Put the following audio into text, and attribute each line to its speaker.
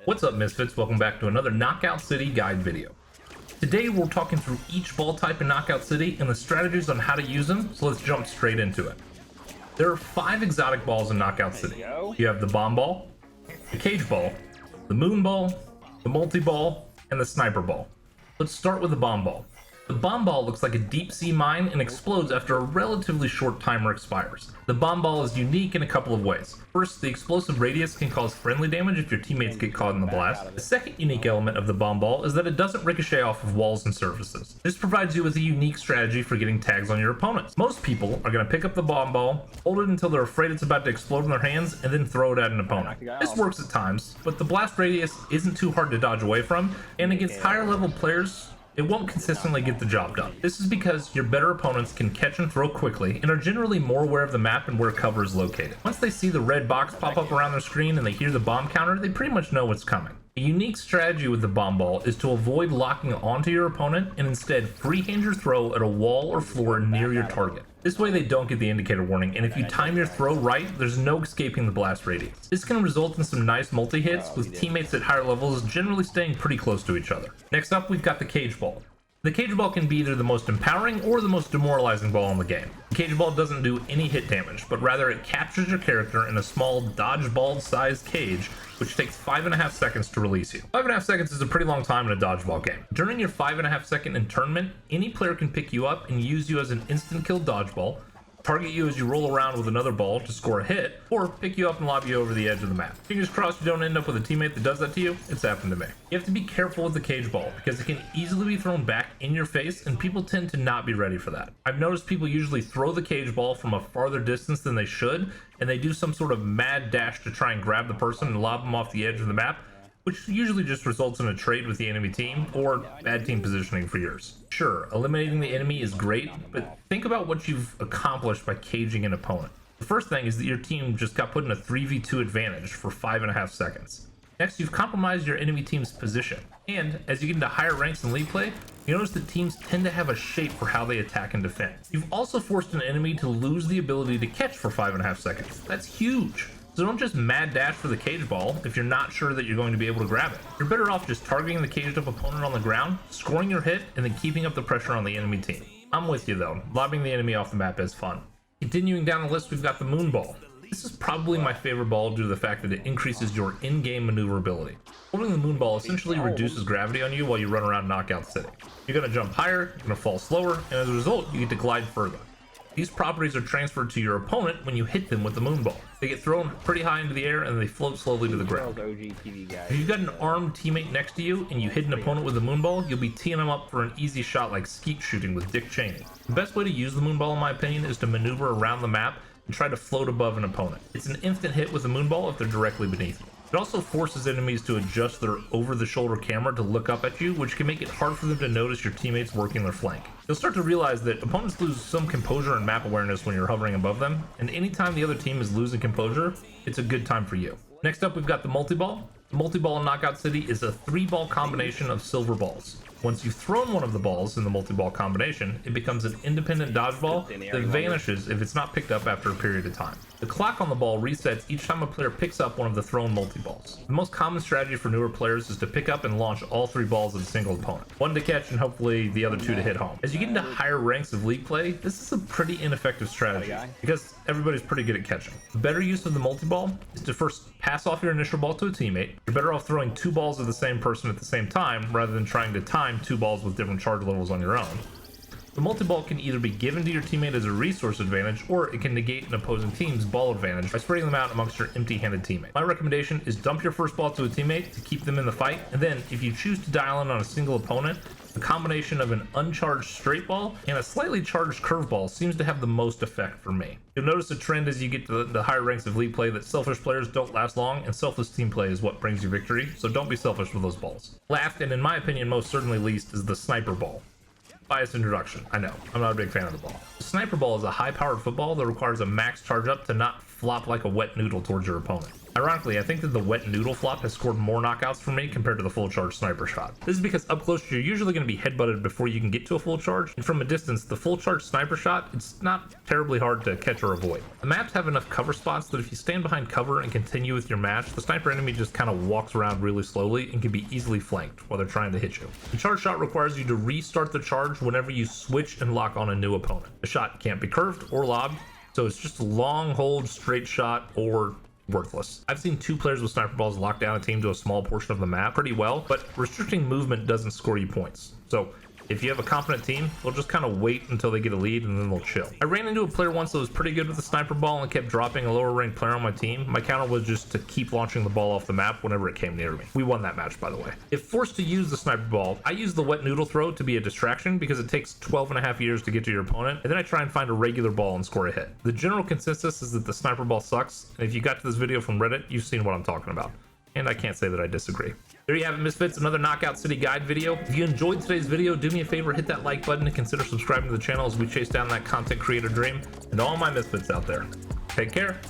Speaker 1: What's up, Misfits? Welcome back to another Knockout City guide video. Today we're talking through each ball type in Knockout City and the strategies on how to use them, so let's jump straight into it. There are 5 exotic balls in Knockout City. You have the bomb ball, the cage ball, the moon ball, the multi-ball, and the sniper ball. Let's start with the bomb ball. The bomb ball looks like a deep sea mine and explodes after a relatively short timer expires. The bomb ball is unique in a couple of ways. First, the explosive radius can cause friendly damage if your teammates get caught in the blast. The second unique element of the bomb ball is that it doesn't ricochet off of walls and surfaces. This provides you with a unique strategy for getting tags on your opponents. Most people are going to pick up the bomb ball, hold it until they're afraid it's about to explode in their hands, and then throw it at an opponent. This works at times, but the blast radius isn't too hard to dodge away from, and against higher level players, it won't consistently get the job done. This is because your better opponents can catch and throw quickly and are generally more aware of the map and where cover is located. Once they see the red box pop up around their screen and they hear the bomb counter, they pretty much know what's coming. A unique strategy with the bomb ball is to avoid locking onto your opponent and instead freehand your throw at a wall or floor near your target. This way they don't get the indicator warning, and if you time your throw right, there's no escaping the blast radius. This can result in some nice multi-hits, with teammates at higher levels generally staying pretty close to each other. Next up, we've got the cage ball. The cage ball can be either the most empowering or the most demoralizing ball in the game. The cage ball doesn't do any hit damage, but rather it captures your character in a small dodgeball sized cage, which takes 5.5 seconds to release you. 5.5 seconds is a pretty long time in a dodgeball game. During your 5.5 second internment, any player can pick you up and use you as an instant kill dodgeball, target you as you roll around with another ball to score a hit, or pick you up and lob you over the edge of the map. Fingers crossed you don't end up with a teammate that does that to you. It's happened to me. You have to be careful with the cage ball because it can easily be thrown back in your face, and people tend to not be ready for that. I've noticed people usually throw the cage ball from a farther distance than they should, and they do some sort of mad dash to try and grab the person and lob them off the edge of the map, which usually just results in a trade with the enemy team or bad team positioning for yours. Sure, eliminating the enemy is great, but think about what you've accomplished by caging an opponent. The first thing is that your team just got put in a 3v2 advantage for 5.5 seconds. Next, you've compromised your enemy team's position. And as you get into higher ranks in league play, you notice that teams tend to have a shape for how they attack and defend. You've also forced an enemy to lose the ability to catch for 5.5 seconds. That's huge. So don't just mad dash for the cage ball if you're not sure that you're going to be able to grab it. You're better off just targeting the caged up opponent on the ground, scoring your hit, and then keeping up the pressure on the enemy team. I'm with you though, lobbing the enemy off the map is fun. Continuing down the list, we've got the moon ball. This is probably my favorite ball due to the fact that it increases your in-game maneuverability. Holding the moon ball essentially reduces gravity on you while you run around Knockout City. You're going to jump higher, you're going to fall slower, and as a result, you get to glide further. These properties are transferred to your opponent when you hit them with the moon ball. They get thrown pretty high into the air and they float slowly to the ground. If you've got an armed teammate next to you and you hit an opponent with a moon ball, you'll be teeing them up for an easy shot like skeet shooting with Dick Cheney. The best way to use the moon ball, in my opinion, is to maneuver around the map and try to float above an opponent. It's an instant hit with a moon ball if they're directly beneath you. It also forces enemies to adjust their over-the-shoulder camera to look up at you, which can make it hard for them to notice your teammates working their flank. You'll start to realize that opponents lose some composure and map awareness when you're hovering above them, and anytime the other team is losing composure, it's a good time for you. Next up, we've got the multi-ball. The multi-ball in Knockout City is a 3-ball combination of silver balls. Once you've thrown one of the balls in the multi-ball combination, it becomes an independent dodgeball that vanishes if it's not picked up after a period of time. The clock on the ball resets each time a player picks up one of the thrown multi-balls. The most common strategy for newer players is to pick up and launch all 3 balls at a single opponent. One to catch and hopefully the other 2 to hit home. As you get into higher ranks of league play, this is a pretty ineffective strategy because everybody's pretty good at catching. The better use of the multi-ball is to first pass off your initial ball to a teammate. You're better off throwing 2 balls at the same person at the same time rather than trying to time 2 balls with different charge levels on your own. The multi-ball can either be given to your teammate as a resource advantage, or it can negate an opposing team's ball advantage by spreading them out amongst your empty-handed teammate. My recommendation is dump your first ball to a teammate to keep them in the fight, and then if you choose to dial in on a single opponent, the combination of an uncharged straight ball and a slightly charged curveball seems to have the most effect for me. You'll notice a trend as you get to the higher ranks of league play that selfish players don't last long, and selfless team play is what brings you victory, so don't be selfish with those balls. Last, and in my opinion most certainly least, is the sniper ball. Biased introduction, I know, I'm not a big fan of the ball. The sniper ball is a high-powered football that requires a max charge up to not flop like a wet noodle towards your opponent. Ironically, I think that the wet noodle flop has scored more knockouts for me compared to the full charge sniper shot. This is because up close you're usually going to be headbutted before you can get to a full charge, and from a distance the full charge sniper shot, it's not terribly hard to catch or avoid. The maps have enough cover spots that if you stand behind cover and continue with your match, the sniper enemy just kind of walks around really slowly and can be easily flanked while they're trying to hit you. The charge shot requires you to restart the charge whenever you switch and lock on a new opponent. The shot can't be curved or lobbed, so it's just a long hold straight shot or worthless. I've seen 2 players with sniper balls lock down a team to a small portion of the map pretty well, but restricting movement doesn't score you points. So if you have a competent team, they'll just kind of wait until they get a lead and then they'll chill. I ran into a player once that was pretty good with the sniper ball and kept dropping a lower ranked player on my team. My counter was just to keep launching the ball off the map whenever it came near me. We won that match, by the way. If forced to use the sniper ball, I use the wet noodle throw to be a distraction because it takes 12.5 years to get to your opponent, and then I try and find a regular ball and score a hit. The general consensus is that the sniper ball sucks, and if you got to this video from Reddit, you've seen what I'm talking about. And I can't say that I disagree. There you have it, Misfits, another Knockout City guide video. If you enjoyed today's video, do me a favor, hit that like button and consider subscribing to the channel as we chase down that content creator dream. And to all my Misfits out there, take care.